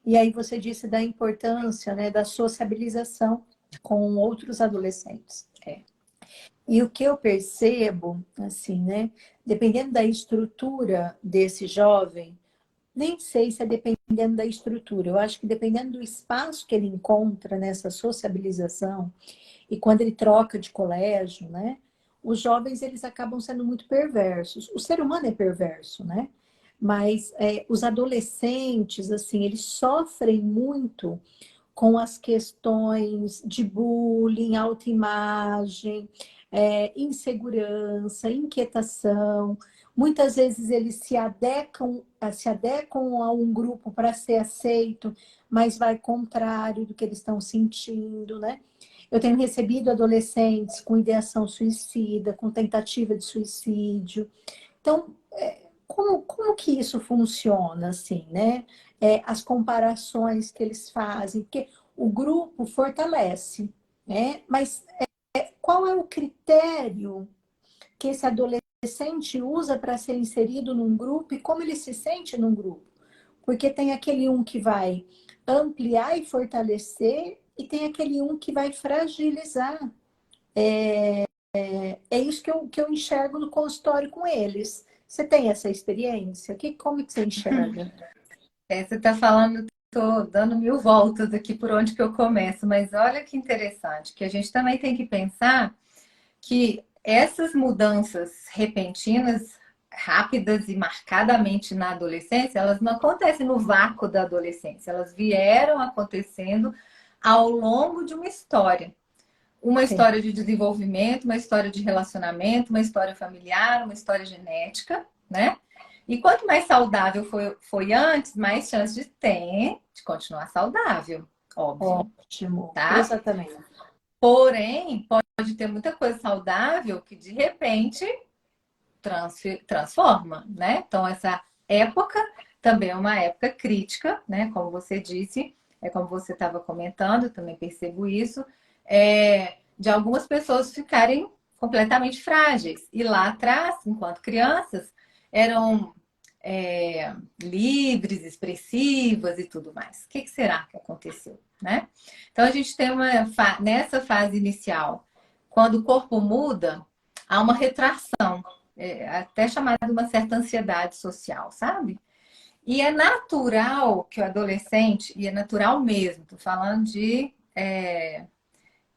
E aí você disse da importância, né, da sociabilização com outros adolescentes. E o que eu percebo, assim, né, dependendo da estrutura desse jovem, nem sei se é dependendo da estrutura, eu acho que dependendo do espaço que ele encontra nessa sociabilização, e quando ele troca de colégio, né, os jovens eles acabam sendo muito perversos. O ser humano é perverso, né? Mas os adolescentes, assim, eles sofrem muito com as questões de bullying, autoimagem, insegurança, inquietação. Muitas vezes eles se adequam a um grupo para ser aceito, mas vai contrário do que eles estão sentindo, né? Eu tenho recebido adolescentes com ideação suicida, com tentativa de suicídio. Então, como que isso funciona, assim, né? As comparações que eles fazem, porque o grupo fortalece, né? Mas qual é o critério que esse adolescente usa para ser inserido num grupo e como ele se sente num grupo? Porque tem aquele um que vai ampliar e fortalecer e tem aquele um que vai fragilizar. É isso que eu enxergo no consultório com eles. Você tem essa experiência? Como que você enxerga? Você está falando, estou dando mil voltas aqui por onde que eu começo, mas olha que interessante, que a gente também tem que pensar que essas mudanças repentinas, rápidas e marcadamente na adolescência, elas não acontecem no vácuo da adolescência, elas vieram acontecendo ao longo de uma história. Uma Sim. história de desenvolvimento, uma história de relacionamento, uma história familiar, uma história genética, né? E quanto mais saudável foi antes, mais chance de ter de continuar saudável, óbvio, Ótimo, tá? exatamente. Porém, pode ter muita coisa saudável que de repente transforma, né? Então, essa época também é uma época crítica, né? Como você disse, como você estava comentando, eu também percebo isso, de algumas pessoas ficarem completamente frágeis. E lá atrás, enquanto crianças, eram livres, expressivas e tudo mais. O que será que aconteceu, né? Então, a gente tem nessa fase inicial, quando o corpo muda, há uma retração, até chamada de uma certa ansiedade social, sabe? E é natural que o adolescente, e é natural mesmo, tô falando de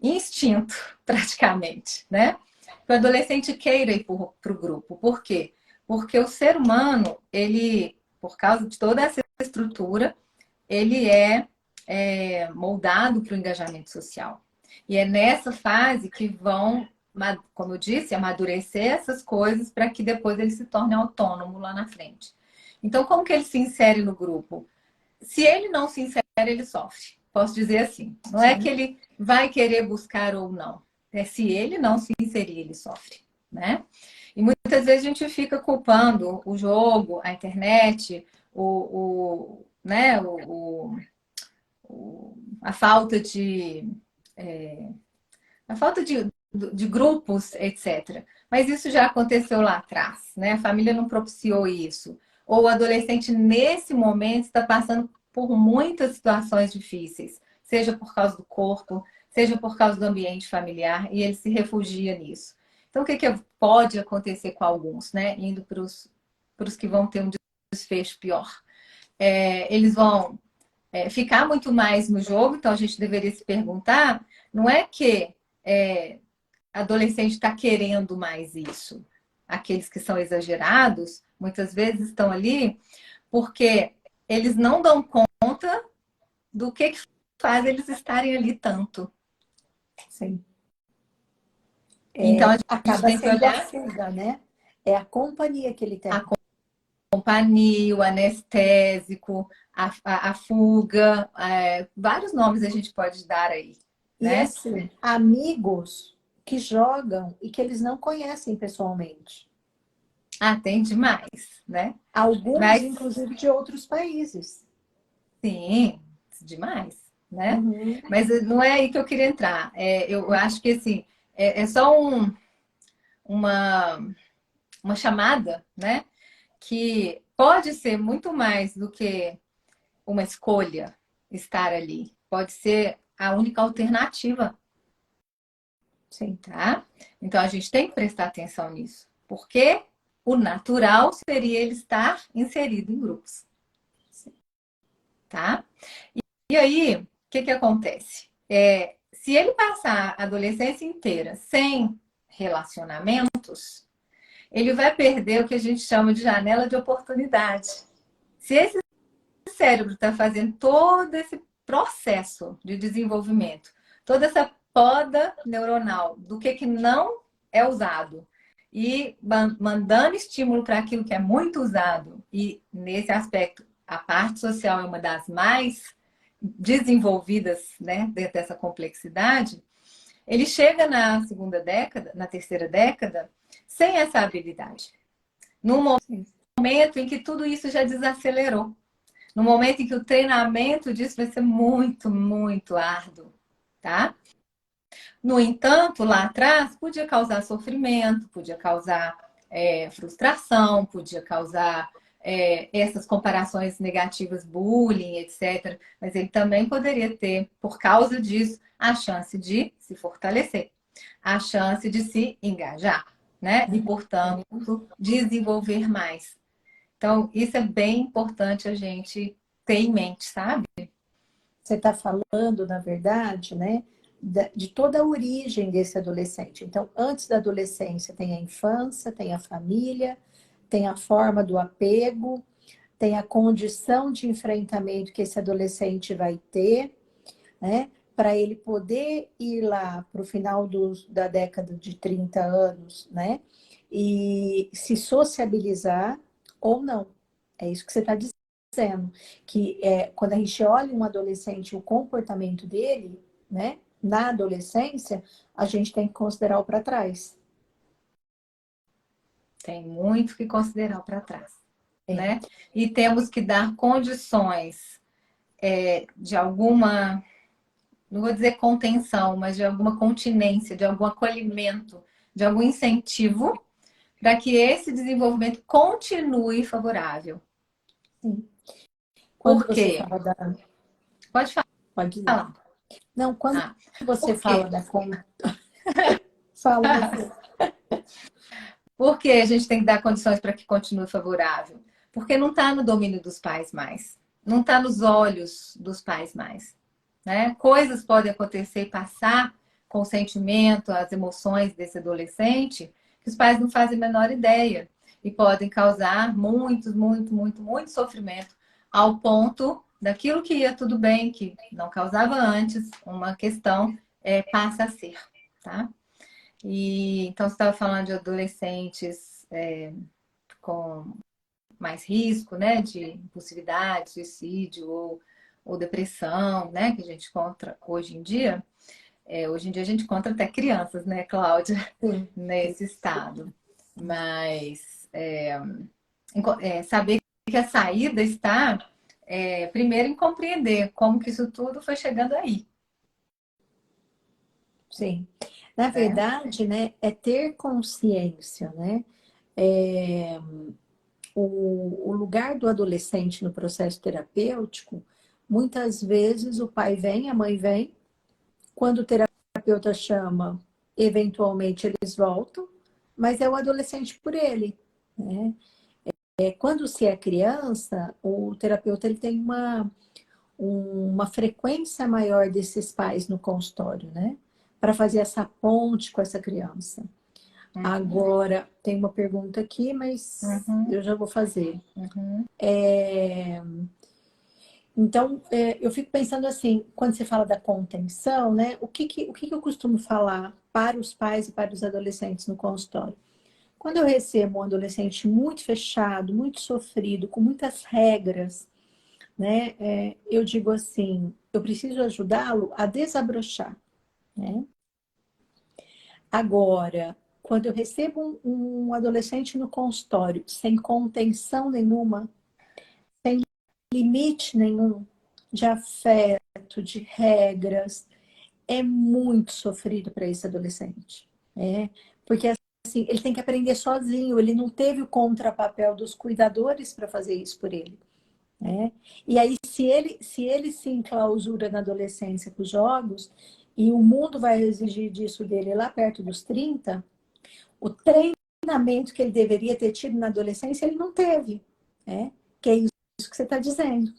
instinto, praticamente, né? Que o adolescente queira ir para o grupo. Por quê? Porque o ser humano, ele, por causa de toda essa estrutura, ele é moldado para o engajamento social. E é nessa fase que vão, como eu disse, amadurecer essas coisas para que depois ele se torne autônomo lá na frente. Então, como que ele se insere no grupo? Se ele não se insere, ele sofre. Posso dizer assim. Não é que Sim. ele vai querer buscar ou não. É se ele não se inserir, ele sofre, né? E muitas vezes a gente fica culpando o jogo, a internet, né, a falta de a falta de grupos, etc. Mas isso já aconteceu lá atrás, né? A família não propiciou isso. Ou o adolescente, nesse momento, está passando por muitas situações difíceis, seja por causa do corpo, seja por causa do ambiente familiar, e ele se refugia nisso. Então, o que pode acontecer com alguns, né? Indo para os que vão ter um desfecho pior. Eles vão ficar muito mais no jogo, então a gente deveria se perguntar, não é que é, adolescente está querendo mais isso. Aqueles que são exagerados, muitas vezes estão ali porque eles não dão conta do que faz eles estarem ali tanto. Sim. Então a gente Acaba tem que sendo a olhar fuga, né? É a companhia que ele a tem. companhia, o anestésico, a fuga, vários nomes a gente pode dar aí, E né? assim, amigos que jogam e que eles não conhecem pessoalmente. Ah, tem demais, né? Alguns, Mas inclusive, de outros países. sim, demais, né? Uhum. Mas não é aí que eu queria entrar. Eu acho que assim, é só uma, uma chamada, né? Que pode ser muito mais do que uma escolha estar ali. Pode ser a única alternativa, Sim. tá? Então a gente tem que prestar atenção nisso, porque o natural seria ele estar inserido em grupos, tá? E aí, o que acontece? Se ele passar a adolescência inteira sem relacionamentos, ele vai perder o que a gente chama de janela de oportunidade. Se esse cérebro está fazendo todo esse processo de desenvolvimento, toda essa poda neuronal do que não é usado e mandando estímulo para aquilo que é muito usado, e nesse aspecto a parte social é uma das mais desenvolvidas, né, dentro dessa complexidade, ele chega na segunda década, na terceira década, sem essa habilidade. Num momento em que tudo isso já desacelerou. No momento em que o treinamento disso vai ser muito, muito árduo, tá? No entanto, lá atrás, podia causar sofrimento, podia causar frustração, podia causar essas comparações negativas, bullying, etc. Mas ele também poderia ter, por causa disso, a chance de se fortalecer, a chance de se engajar, né? E, portanto, desenvolver mais. Então, isso é bem importante a gente ter em mente, sabe? Você está falando, na verdade, né, de toda a origem desse adolescente. Então, antes da adolescência, tem a infância, tem a família, tem a forma do apego, tem a condição de enfrentamento que esse adolescente vai ter, né? Para ele poder ir lá para o final da década de 30 anos, né? E se sociabilizar ou não. É isso que você está dizendo. Que quando a gente olha um adolescente, o comportamento dele, né? Na adolescência, a gente tem que considerar o para trás. Tem muito que considerar para trás, É. né? E temos que dar condições de alguma, não vou dizer contenção, mas de alguma continência, de algum acolhimento, de algum incentivo para que esse desenvolvimento continue favorável. Sim. Quando Por você quê? fala da. Pode Pode dizer. falar. Não, quando Ah, você por fala quê? da conta. Fala você. Por que a gente tem que dar condições para que continue favorável? Porque não está no domínio dos pais mais. Não está nos olhos dos pais mais. Né? Coisas podem acontecer e passar com o sentimento, as emoções desse adolescente, que os pais não fazem a menor ideia. E podem causar muito sofrimento, ao ponto daquilo que ia tudo bem, que não causava antes, uma questão passa a ser. Tá? E então você estava falando de adolescentes com mais risco, né, de impulsividade, suicídio ou depressão, né, que a gente encontra hoje em dia. Hoje em dia a gente encontra até crianças, né, Cláudia, Sim. nesse estado. Mas saber que a saída está primeiro em compreender como que isso tudo foi chegando aí. Sim. Na Né? verdade, né, é ter consciência, né? É, o lugar do adolescente no processo terapêutico, muitas vezes o pai vem, a mãe vem, quando o terapeuta chama, eventualmente eles voltam, mas é o adolescente por ele, né? Quando se é criança, o terapeuta ele tem uma frequência maior desses pais no consultório, né? Para fazer essa ponte com essa criança. Uhum, Agora, tem uma pergunta aqui, mas uhum, eu já vou fazer. uhum. Então, eu fico pensando assim, quando você fala da contenção, né? O que eu costumo falar para os pais e para os adolescentes no consultório? Quando eu recebo um adolescente muito fechado, muito sofrido, com muitas regras, né? Eu digo assim, eu preciso ajudá-lo a desabrochar, né? Agora, quando eu recebo um adolescente no consultório sem contenção nenhuma, sem limite nenhum de afeto, de regras, é muito sofrido para esse adolescente. Porque assim, ele tem que aprender sozinho, ele não teve o contrapapel dos cuidadores para fazer isso por ele. né? E aí, se ele se enclausura na adolescência com os jogos, e o mundo vai exigir disso dele lá perto dos 30, o treinamento que ele deveria ter tido na adolescência, ele não teve, né? Que é isso que você está dizendo.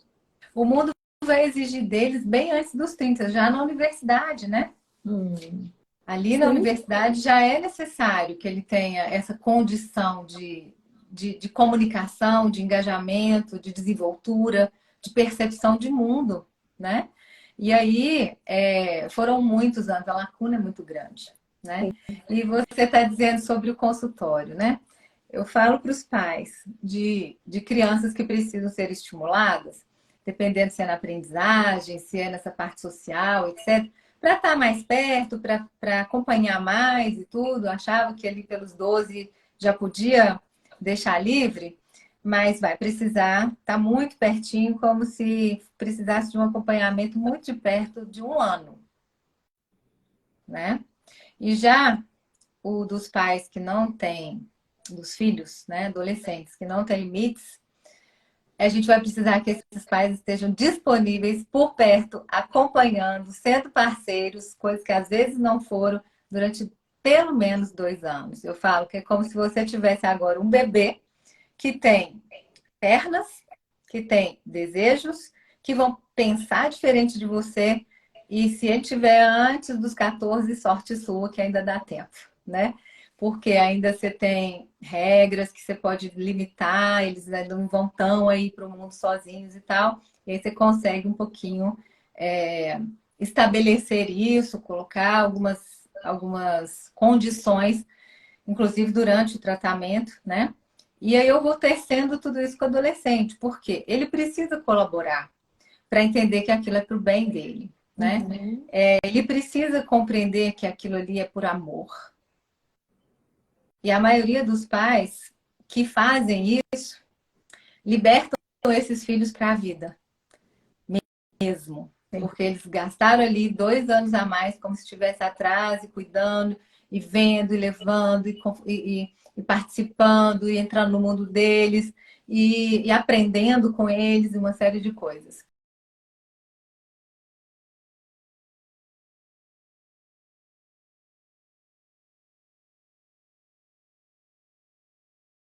O mundo vai exigir deles bem antes dos 30, já na universidade, né? Ali na Sim, universidade já é necessário que ele tenha essa condição de comunicação, de engajamento, de desenvoltura, de percepção de mundo, né? E aí foram muitos anos, a lacuna é muito grande, né? E você está dizendo sobre o consultório, né? Eu falo para os pais de crianças que precisam ser estimuladas, dependendo se é na aprendizagem, se é nessa parte social, etc., para estar mais perto, para acompanhar mais e tudo. Eu achava que ali pelos 12 já podia deixar livre, mas vai precisar estar muito pertinho, como se precisasse de um acompanhamento muito de perto de um ano, né? E já o dos pais que não têm, dos filhos, né, adolescentes, que não têm limites, a gente vai precisar que esses pais estejam disponíveis por perto, acompanhando, sendo parceiros, coisas que às vezes não foram durante pelo menos 2 anos. Eu falo que é como se você tivesse agora um bebê que tem pernas, que tem desejos, que vão pensar diferente de você. E se ele tiver antes dos 14, sorte sua, que ainda dá tempo, né? Porque ainda você tem regras que você pode limitar, eles ainda não vão tão aí para o mundo sozinhos e tal. E aí você consegue um pouquinho estabelecer isso, colocar algumas condições, inclusive durante o tratamento, né? E aí eu vou tecendo tudo isso com o adolescente, porque ele precisa colaborar para entender que aquilo é para o bem dele, né? uhum. Ele precisa compreender que aquilo ali é por amor. E a maioria dos pais que fazem isso libertam esses filhos para a vida mesmo. Porque eles gastaram ali 2 anos a mais, como se estivesse atrás e cuidando, e vendo, e levando, e participando, e entrando no mundo deles, e aprendendo com eles uma série de coisas.